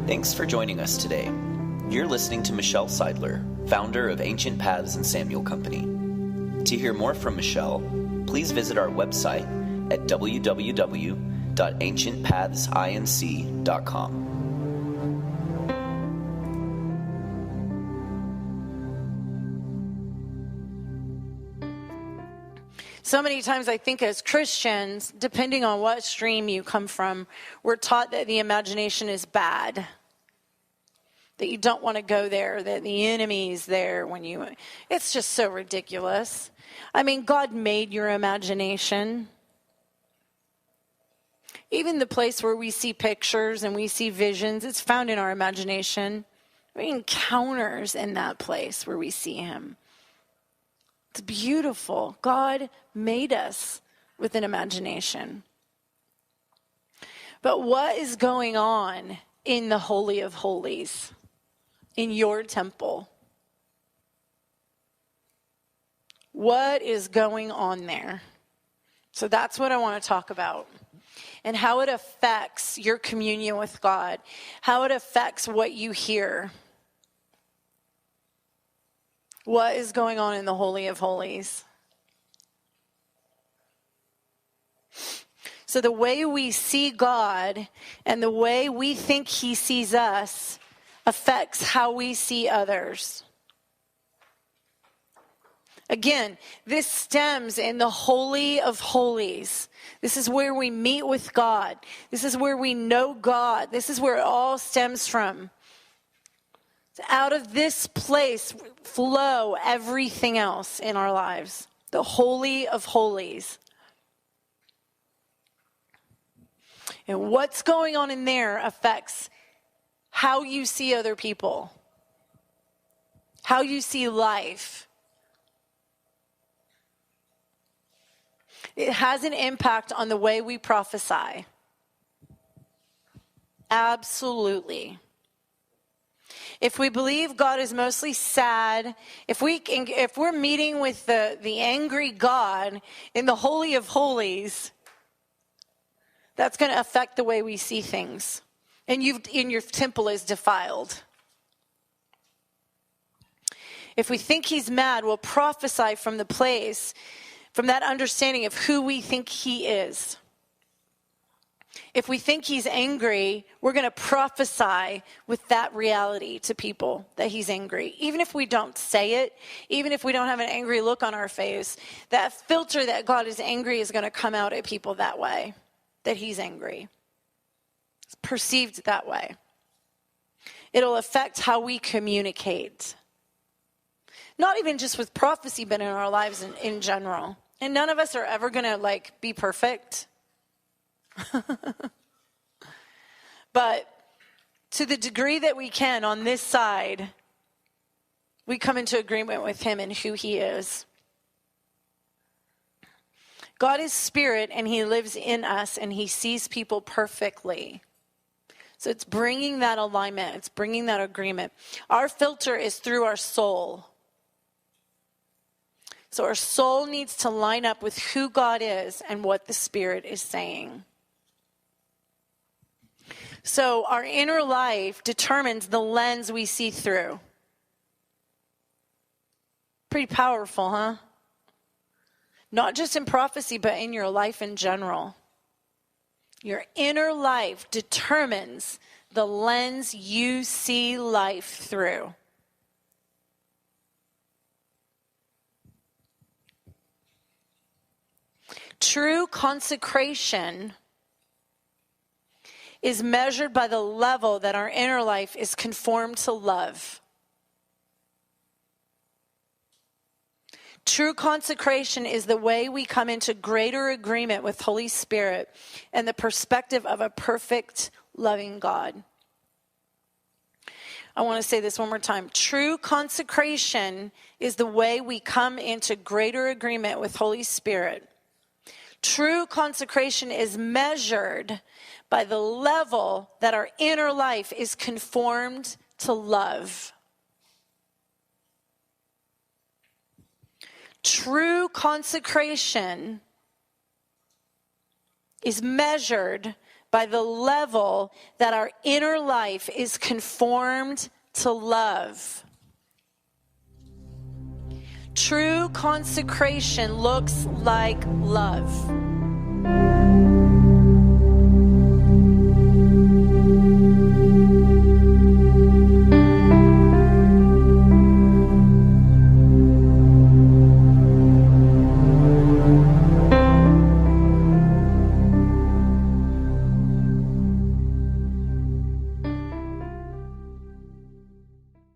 Thanks for joining us today. You're listening to Michelle Seidler, founder of Ancient Paths and Samuel Company. To hear more from Michelle, please visit our website at www.ancientpathsinc.com. So many times I think as Christians, depending on what stream you come from, we're taught that the imagination is bad. That you don't want to go there, that the enemy's there when you... It's just so ridiculous. I mean, God made your imagination. Even the place where we see pictures and we see visions, it's found in our imagination. We encounters in that place where we see him. It's beautiful. God made us with an imagination. But what is going on in the Holy of Holies, in your temple? What is going on there? So that's what I want to talk about. And how it affects your communion with God. How it affects what you hear. What is going on in the Holy of Holies? So the way we see God and the way we think he sees us affects how we see others. Again, this stems in the Holy of Holies. This is where we meet with God. This is where we know God. This is where it all stems from. Out of this place flow everything else in our lives. The Holy of Holies. And what's going on in there affects how you see other people. How you see life. It has an impact on the way we prophesy. Absolutely. If we believe God is mostly sad, if we're meeting with the angry God in the Holy of Holies, that's going to affect the way we see things. And your temple is defiled. If we think he's mad, we'll prophesy from the place, from that understanding of who we think he is. If we think he's angry, we're going to prophesy with that reality to people that he's angry. Even if we don't say it, even if we don't have an angry look on our face, that filter that God is angry is going to come out at people that way, that he's angry. It's perceived that way. It'll affect how we communicate. Not even just with prophecy, but in our lives in general. And none of us are ever going to be perfect. But to the degree that we can on this side, we come into agreement with him and who he is. God is spirit and he lives in us and he sees people perfectly. So it's bringing that alignment. It's bringing that agreement. Our filter is through our soul. So our soul needs to line up with who God is and what the Spirit is saying. So our inner life determines the lens we see through. Pretty powerful, huh? Not just in prophecy, but in your life in general. Your inner life determines the lens you see life through. True consecration is measured by the level that our inner life is conformed to love. True consecration is the way we come into greater agreement with Holy Spirit and the perspective of a perfect, loving God. I want to say this one more time. True consecration is the way we come into greater agreement with Holy Spirit. True consecration is measured by the level that our inner life is conformed to love. True consecration is measured by the level that our inner life is conformed to love. True consecration looks like love.